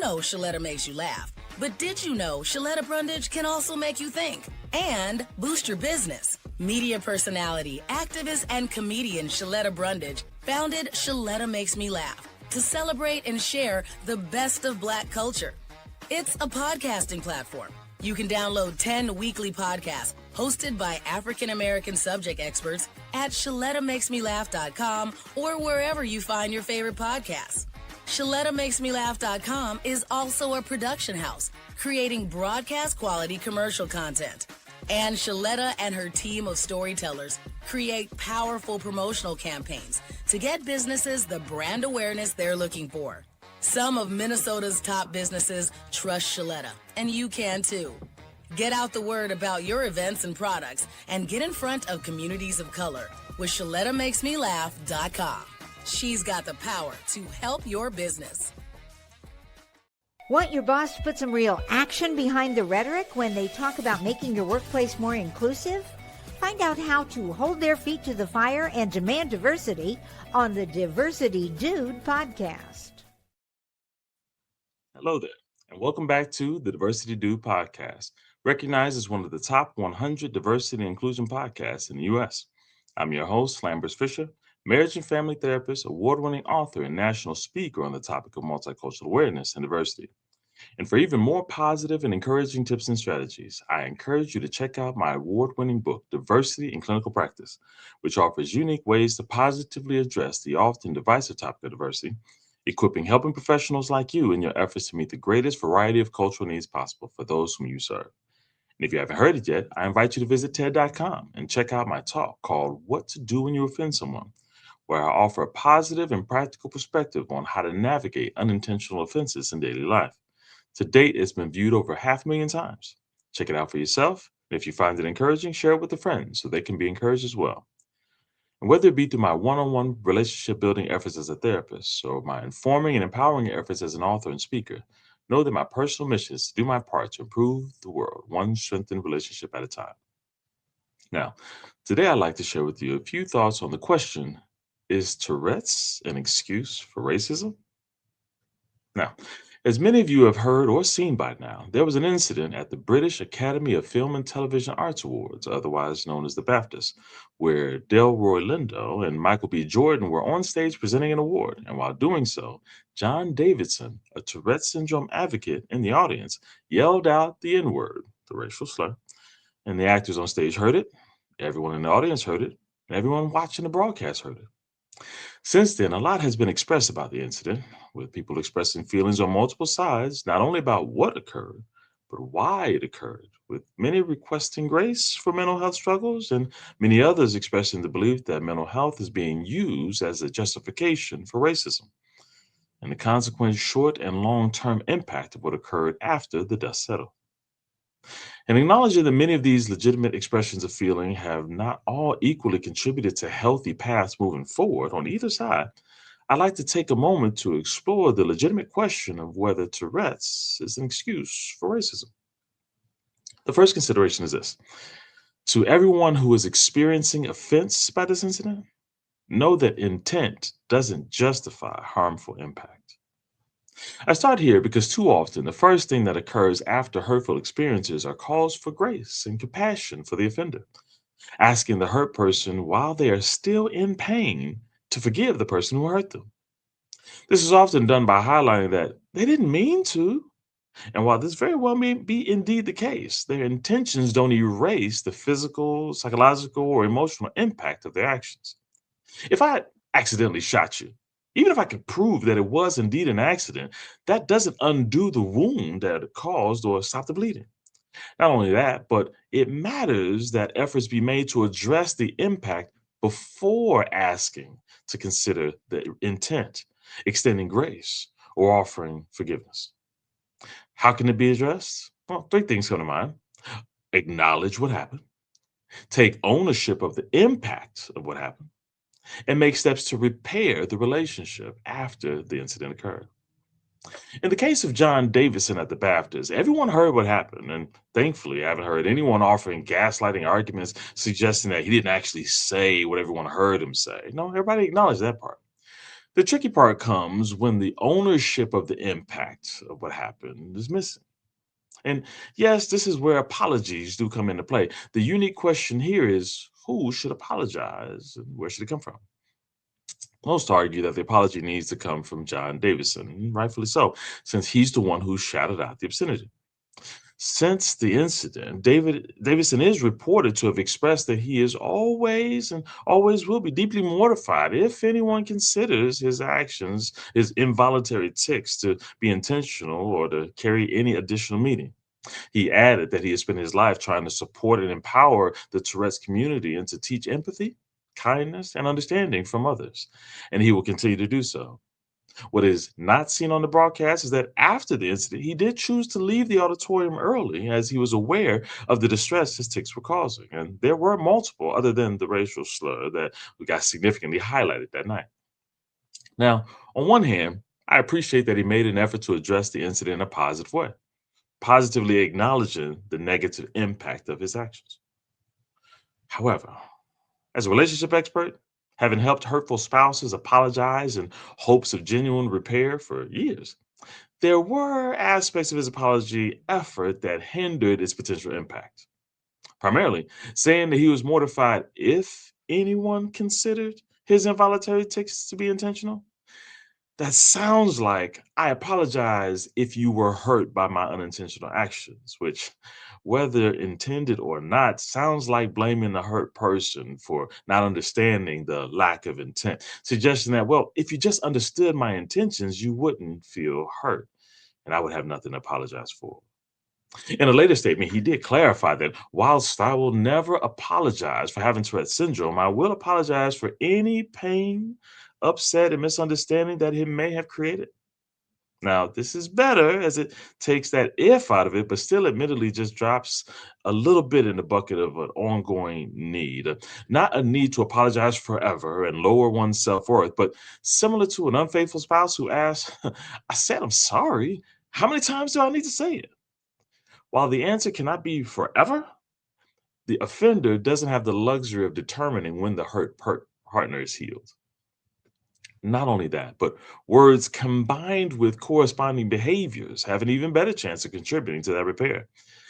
know Shaletta makes you laugh, but did you know Shaletta Brundage can also make you think and boost your business? Media personality, activist, and comedian Shaletta Brundage founded Shaletta Makes Me Laugh to celebrate and share the best of Black culture. It's a podcasting platform. You can download 10 weekly podcasts hosted by African-American subject experts at ShalettaMakesMeLaugh.com or wherever you find your favorite podcasts. ShalettaMakesMeLaugh.com is also a production house, creating broadcast quality commercial content. And Shaletta and her team of storytellers create powerful promotional campaigns to get businesses the brand awareness they're looking for. Some of Minnesota's top businesses trust Shaletta, and you can too. Get out the word about your events and products and get in front of communities of color with ShalettaMakesMeLaugh.com. She's got the power to help your business. Want your boss to put some real action behind the rhetoric when they talk about making your workplace more inclusive? Find out how to hold their feet to the fire and demand diversity on the Diversity Dude podcast. Hello there, and welcome back to the Diversity Dude podcast, recognized as one of the top 100 diversity and inclusion podcasts in the U.S. I'm your host, Lambers Fisher, marriage and family therapist, award-winning author, and national speaker on the topic of multicultural awareness and diversity. And for even more positive and encouraging tips and strategies, I encourage you to check out my award-winning book, Diversity in Clinical Practice, which offers unique ways to positively address the often divisive topic of diversity, equipping helping professionals like you in your efforts to meet the greatest variety of cultural needs possible for those whom you serve. And if you haven't heard it yet, I invite you to visit TED.com and check out my talk called What to Do When You Offend Someone, where I offer a positive and practical perspective on how to navigate unintentional offenses in daily life. To date, it's been viewed over 500,000 times. Check it out for yourself. And if you find it encouraging, share it with a friend so they can be encouraged as well. And whether it be through my one-on-one relationship building efforts as a therapist or my informing and empowering efforts as an author and speaker, know that my personal mission is to do my part to improve the world, one strengthened relationship at a time. Now, today I'd like to share with you a few thoughts on the question, is Tourette's an excuse for racism? Now, as many of you have heard or seen by now, there was an incident at the British Academy of Film and Television Arts Awards, otherwise known as the BAFTAs, where Delroy Lindo and Michael B. Jordan were on stage presenting an award. And while doing so, John Davidson, a Tourette syndrome advocate in the audience, yelled out the N-word, the racial slur. And the actors on stage heard it, everyone in the audience heard it, and everyone watching the broadcast heard it. Since then, a lot has been expressed about the incident, with people expressing feelings on multiple sides, not only about what occurred, but why it occurred, with many requesting grace for mental health struggles and many others expressing the belief that mental health is being used as a justification for racism, and the consequent short and long-term impact of what occurred after the dust settled. And acknowledging that many of these legitimate expressions of feeling have not all equally contributed to healthy paths moving forward on either side, I'd like to take a moment to explore the legitimate question of whether Tourette's is an excuse for racism. The first consideration is this. To everyone who is experiencing offense by this incident, know that intent doesn't justify harmful impact. I start here because too often the first thing that occurs after hurtful experiences are calls for grace and compassion for the offender, asking the hurt person while they are still in pain to forgive the person who hurt them. This is often done by highlighting that they didn't mean to. And while this very well may be indeed the case, their intentions don't erase the physical, psychological, or emotional impact of their actions. If I accidentally shot you, even if I could prove that it was indeed an accident, that doesn't undo the wound that it caused or stop the bleeding. Not only that, but it matters that efforts be made to address the impact before asking to consider the intent, extending grace, or offering forgiveness. How can it be addressed? Well, three things come to mind. Acknowledge what happened, take ownership of the impact of what happened, and make steps to repair the relationship after the incident occurred. In the case of John Davidson at the BAFTAs, everyone heard what happened, and thankfully, I haven't heard anyone offering gaslighting arguments suggesting that he didn't actually say what everyone heard him say. No, everybody acknowledged that part. The tricky part comes when the ownership of the impact of what happened is missing. And yes, this is where apologies do come into play. The unique question here is who should apologize and where should it come from? Most argue that the apology needs to come from John Davison, and rightfully so, since he's the one who shouted out the obscenity. Since the incident, Davison is reported to have expressed that he is always and always will be deeply mortified if anyone considers his actions, his involuntary tics, to be intentional or to carry any additional meaning. He added that he has spent his life trying to support and empower the Tourette's community and to teach empathy, kindness, and understanding from others, and he will continue to do so. What is not seen on the broadcast is that after the incident, he did choose to leave the auditorium early as he was aware of the distress his tics were causing. And there were multiple, other than the racial slur, that we got significantly highlighted that night. Now, on one hand, I appreciate that he made an effort to address the incident in a positive way, positively acknowledging the negative impact of his actions. However, as a relationship expert, having helped hurtful spouses apologize in hopes of genuine repair for years, there were aspects of his apology effort that hindered its potential impact. Primarily, saying that he was mortified if anyone considered his involuntary tics to be intentional. That sounds like I apologize if you were hurt by my unintentional actions, which, whether intended or not, sounds like blaming the hurt person for not understanding the lack of intent, suggesting that, well, if you just understood my intentions, you wouldn't feel hurt and I would have nothing to apologize for. In a later statement, he did clarify that whilst I will never apologize for having Tourette syndrome, I will apologize for any pain, upset, and misunderstanding that he may have created. Now, this is better as it takes that if out of it, but still admittedly just drops a little bit in the bucket of an ongoing need. Not a need to apologize forever and lower one's self worth, but similar to an unfaithful spouse who asks, I said I'm sorry. How many times do I need to say it? While the answer cannot be forever, the offender doesn't have the luxury of determining when the partner is healed. Not only that, but words combined with corresponding behaviors have an even better chance of contributing to that repair,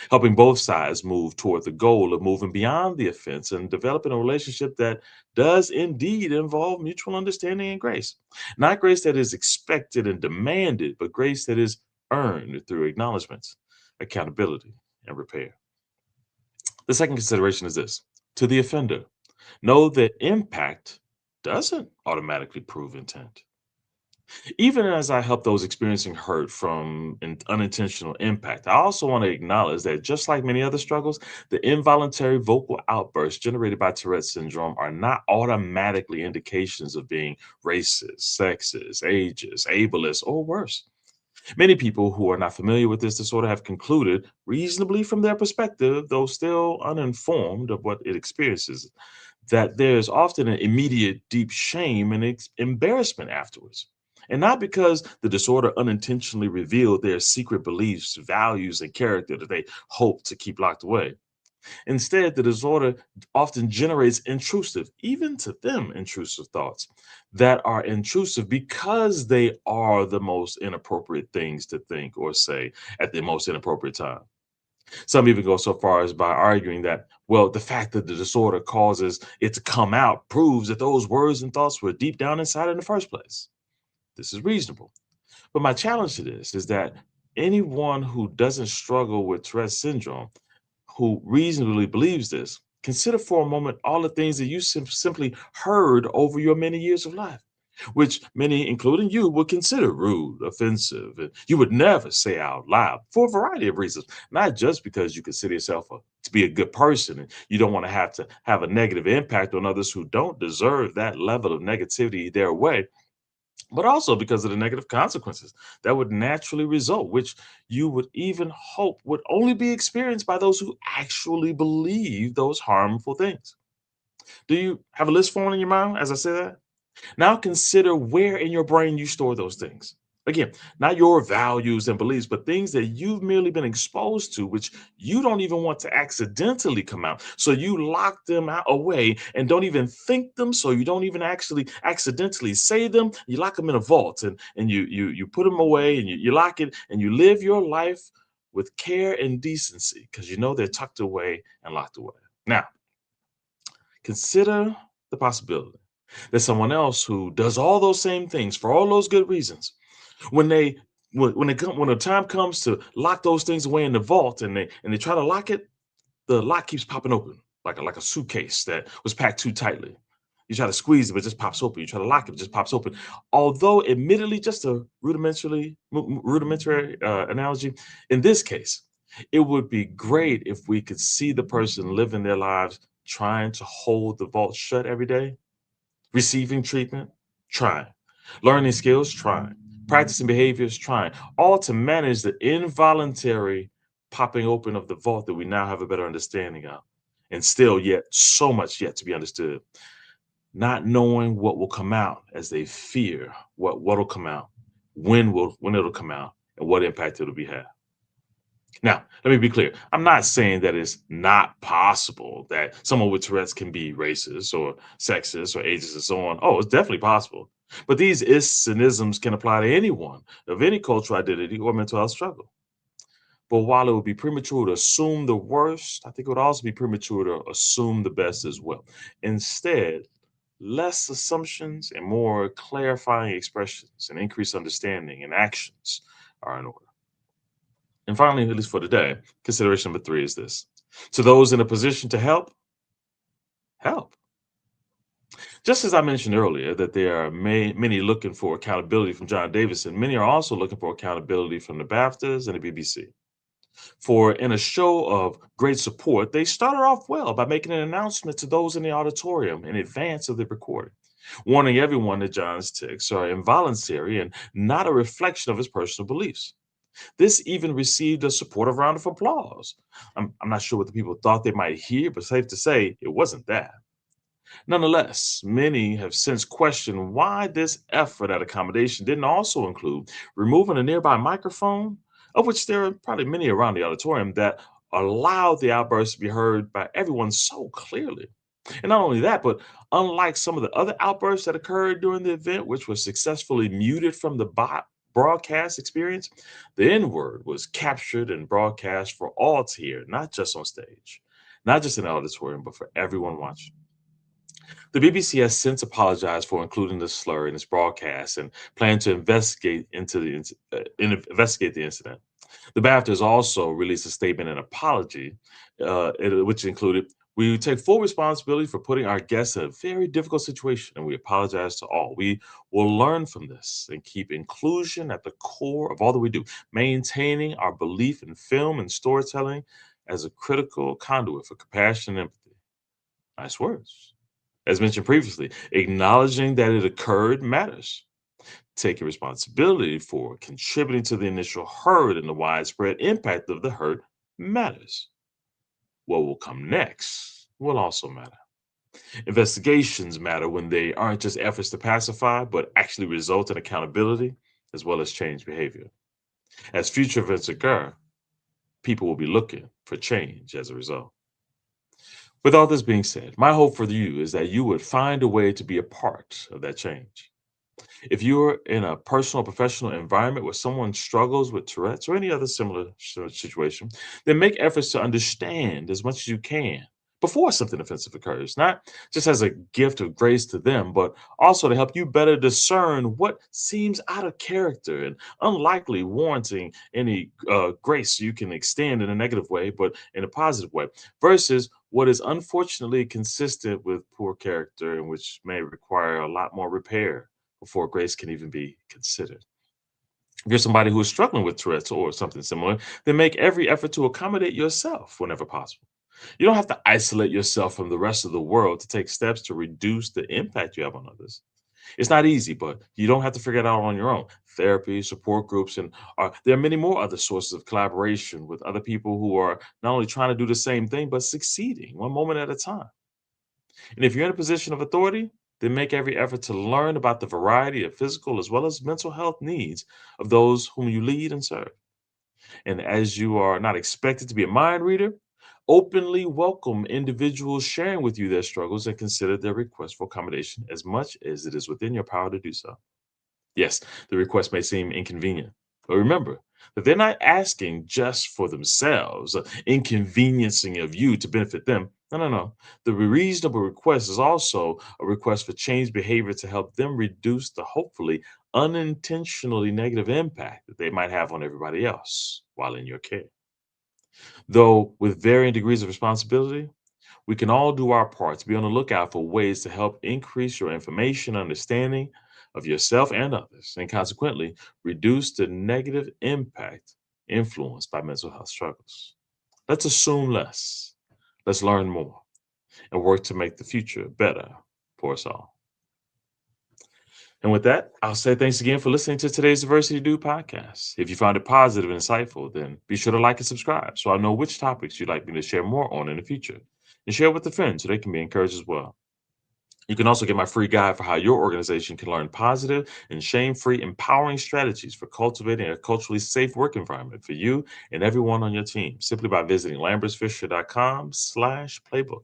helping both sides move toward the goal of moving beyond the offense and developing a relationship that does indeed involve mutual understanding and grace. Not grace that is expected and demanded, but grace that is earned through acknowledgments, accountability, and repair. The second consideration is this: to the offender, know that impact doesn't automatically prove intent. Even as I help those experiencing hurt from an unintentional impact, I also want to acknowledge that just like many other struggles, the involuntary vocal outbursts generated by Tourette syndrome are not automatically indications of being racist, sexist, ageist, ableist, or worse. Many people who are not familiar with this disorder have concluded, reasonably from their perspective, though still uninformed of what it experiences, that there's often an immediate deep shame and embarrassment afterwards. And not because the disorder unintentionally revealed their secret beliefs, values, and character that they hope to keep locked away. Instead, the disorder often generates intrusive, even to them, intrusive thoughts that are intrusive because they are the most inappropriate things to think or say at the most inappropriate time. Some even go so far as by arguing that, well, the fact that the disorder causes it to come out proves that those words and thoughts were deep down inside in the first place. This is reasonable. But my challenge to this is that anyone who doesn't struggle with Tourette syndrome, who reasonably believes this, consider for a moment all the things that you simply heard over your many years of life, which many, including you, would consider rude, offensive, and you would never say out loud for a variety of reasons, not just because you consider yourself to be a good person and you don't want to have a negative impact on others who don't deserve that level of negativity their way, but also because of the negative consequences that would naturally result, which you would even hope would only be experienced by those who actually believe those harmful things. Do you have a list forming in your mind as I say that? Now consider where in your brain you store those things. Again, not your values and beliefs, but things that you've merely been exposed to, which you don't even want to accidentally come out. So you lock them out away and don't even think them. So you don't even actually accidentally say them. You lock them in a vault and you put them away and you lock it and you live your life with care and decency because you know they're tucked away and locked away. Now, consider the possibility that someone else who does all those same things for all those good reasons when they when the time comes to lock those things away in the vault and they try to lock it, the lock keeps popping open like a suitcase that was packed too tightly. You try to squeeze it, but it just pops open. You try to lock it, it just pops open. Although, admittedly, just a rudimentary analogy, in this case, it would be great if we could see the person living their lives trying to hold the vault shut every day, receiving treatment, trying, learning skills, trying, practicing behaviors, trying, all to manage the involuntary popping open of the vault that we now have a better understanding of. And still, yet, so much yet to be understood. Not knowing what will come out as they fear what'll come out, when it'll come out, and what impact it'll be have. Now, let me be clear. I'm not saying that it's not possible that someone with Tourette's can be racist or sexist or ageist and so on. Oh, it's definitely possible. But these ists and isms can apply to anyone of any cultural identity or mental health struggle. But while it would be premature to assume the worst, I think it would also be premature to assume the best as well. Instead, less assumptions and more clarifying expressions and increased understanding and actions are in order. And finally, at least for today, consideration number 3 is this. To those in a position to help, help. Just as I mentioned earlier that there are many looking for accountability from John Davison, many are also looking for accountability from the BAFTAs and the BBC. For in a show of great support, they started off well by making an announcement to those in the auditorium in advance of the recording, warning everyone that John's tics are involuntary and not a reflection of his personal beliefs. This even received a supportive round of applause. I'm not sure what the people thought they might hear, but safe to say it wasn't that. Nonetheless, many have since questioned why this effort at accommodation didn't also include removing a nearby microphone, of which there are probably many around the auditorium, that allowed the outburst to be heard by everyone so clearly. And not only that, but unlike some of the other outbursts that occurred during the event, which were successfully muted from the broadcast experience, the N word was captured and broadcast for all to hear, not just on stage, not just in the auditorium, but for everyone watching. The BBC has since apologized for including the slur in its broadcast and plan to investigate the incident. The BAFTA also released a statement and apology, which included, "We take full responsibility for putting our guests in a very difficult situation, and we apologize to all. We will learn from this and keep inclusion at the core of all that we do, maintaining our belief in film and storytelling as a critical conduit for compassion and empathy." Nice words. As mentioned previously, acknowledging that it occurred matters. Taking responsibility for contributing to the initial hurt and the widespread impact of the hurt matters. What will come next will also matter. Investigations matter when they aren't just efforts to pacify, but actually result in accountability as well as change behavior. As future events occur, people will be looking for change as a result. With all this being said, my hope for you is that you would find a way to be a part of that change. If you're in a personal or professional environment where someone struggles with Tourette's or any other similar situation, then make efforts to understand as much as you can before something offensive occurs, not just as a gift of grace to them, but also to help you better discern what seems out of character and unlikely, warranting any grace you can extend in a negative way, but in a positive way, versus what is unfortunately consistent with poor character and which may require a lot more repair before grace can even be considered. If you're somebody who is struggling with Tourette's or something similar, then make every effort to accommodate yourself whenever possible. You don't have to isolate yourself from the rest of the world to take steps to reduce the impact you have on others. It's not easy, but you don't have to figure it out on your own. Therapy, support groups, and there are many more other sources of collaboration with other people who are not only trying to do the same thing, but succeeding one moment at a time. And if you're in a position of authority, then make every effort to learn about the variety of physical as well as mental health needs of those whom you lead and serve. And as you are not expected to be a mind reader, openly welcome individuals sharing with you their struggles and consider their request for accommodation as much as it is within your power to do so. Yes, the request may seem inconvenient, but remember that they're not asking just for themselves, inconveniencing of you to benefit them. No, no, no. The reasonable request is also a request for change behavior to help them reduce the hopefully unintentionally negative impact that they might have on everybody else while in your care. Though with varying degrees of responsibility, we can all do our part to be on the lookout for ways to help increase your information understanding of yourself and others, and consequently reduce the negative impact influenced by mental health struggles. Let's assume less, let's learn more, and work to make the future better for us all. And with that, I'll say thanks again for listening to today's Diversity Do podcast. If you found it positive and insightful, then be sure to like and subscribe so I know which topics you'd like me to share more on in the future. And share with a friend so they can be encouraged as well. You can also get my free guide for how your organization can learn positive and shame-free empowering strategies for cultivating a culturally safe work environment for you and everyone on your team simply by visiting lambertsfisher.com/playbook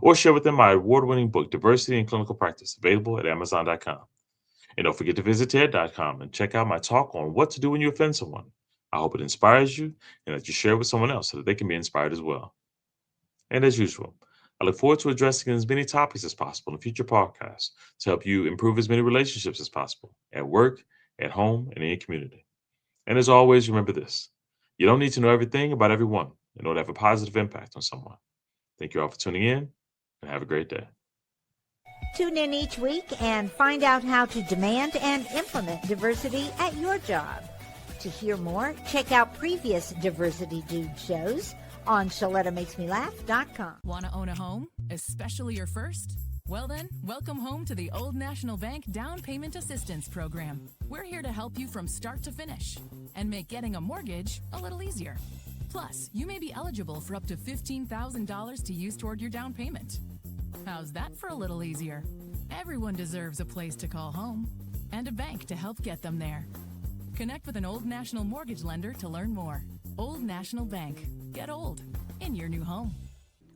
or share with them my award-winning book, Diversity in Clinical Practice, available at amazon.com. And don't forget to visit TED.com and check out my talk on what to do when you offend someone. I hope it inspires you and that you share with someone else so that they can be inspired as well. And as usual, I look forward to addressing as many topics as possible in future podcasts to help you improve as many relationships as possible at work, at home, and in your community. And as always, remember this: you don't need to know everything about everyone in order to have a positive impact on someone. Thank you all for tuning in and have a great day. Tune in each week and find out how to demand and implement diversity at your job. To hear more, check out previous Diversity Dude shows on ShalettaMakesMeLaugh.com. Want to own a home, especially your first? Well then, welcome home to the Old National Bank Down Payment Assistance Program. We're here to help you from start to finish and make getting a mortgage a little easier. Plus, you may be eligible for up to $15,000 to use toward your down payment. How's that for a little easier? Everyone deserves a place to call home and a bank to help get them there. Connect with an Old National mortgage lender to learn more. Old National Bank. Get old in your new home.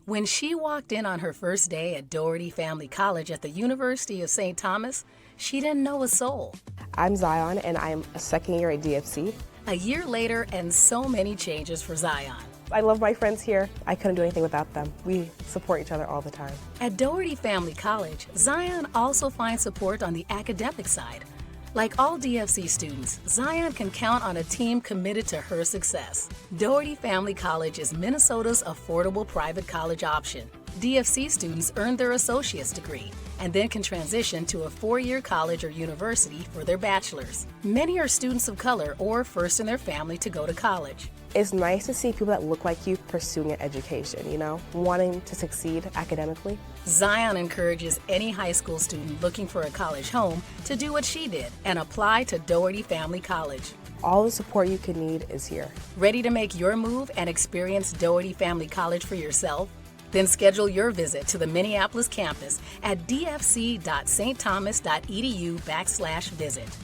When she walked in on her first day at Doherty Family College at the University of St. Thomas, she didn't know a soul. I'm Zion, and I'm a second year at DFC. A year later, and so many changes for Zion. I love my friends here. I couldn't do anything without them. We support each other all the time. At Doherty Family College, Zion also finds support on the academic side. Like all DFC students, Zion can count on a team committed to her success. Doherty Family College is Minnesota's affordable private college option. DFC students earn their associate's degree and then can transition to a 4-year college or university for their bachelor's. Many are students of color or first in their family to go to college. It's nice to see people that look like you pursuing an education, wanting to succeed academically. Zion encourages any high school student looking for a college home to do what she did and apply to Doherty Family College. All the support you can need is here. Ready to make your move and experience Doherty Family College for yourself? Then schedule your visit to the Minneapolis campus at dfc.stthomas.edu/visit.